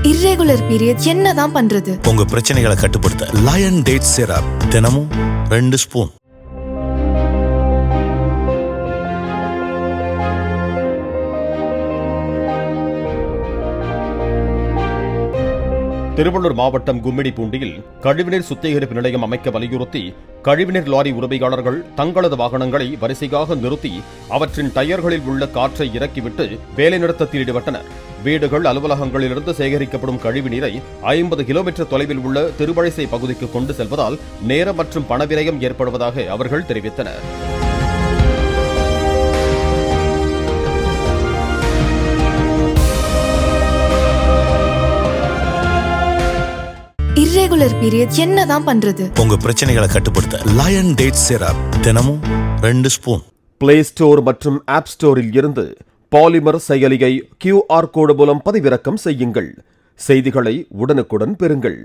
Irregular period என்னதான் பண்றது? உங்க பிரச்சனைகளை கட்டுப்படுத்த லயன் டேட் சிரப் தினமும் 2 ஸ்பூன். திருவள்ளூர் மாவட்டம் கும்மிடிப்பூண்டியில் கழிவுநீர் சுத்திகரிப்பு நிலையம் அமைக்க வலியுறுத்தி கழிவுநீர் லாரி உரிமையாளர்கள் தங்களது வாகனங்களை வரிசையாக நிறுத்தி அவற்றின் டயர்களில் உள்ள காற்றை இறக்கிவிட்டு வேலைநிறுத்தத்தில் ஈடுபட்டனர். வீடுகள், அலுவலகங்களிலிருந்து சேகரிக்கப்படும் கழிவுநீரை 50 கிலோமீட்டர் தொலைவில் உள்ள திருவழிசை பகுதிக்கு கொண்டு செல்வதால் நேரம் மற்றும் பணவிரயம் ஏற்படுவதாக அவர்கள் தெரிவித்தனர். இர்ரெகுலர் பீரியட் என்னதான் பண்றது? உங்க பிரச்சனைகளை கட்டுப்படுத்த லயன் டேட் சிரப் தினமும் 2 ஸ்பூன். பிளே ஸ்டோர் மற்றும் ஆப் ஸ்டோரில் இருந்து பாலிமர் செயலியை QR கோடு மூலம் பதிவிறக்கம் செய்யுங்கள். செய்திகளை உடனுக்குடன் பெறுங்கள்.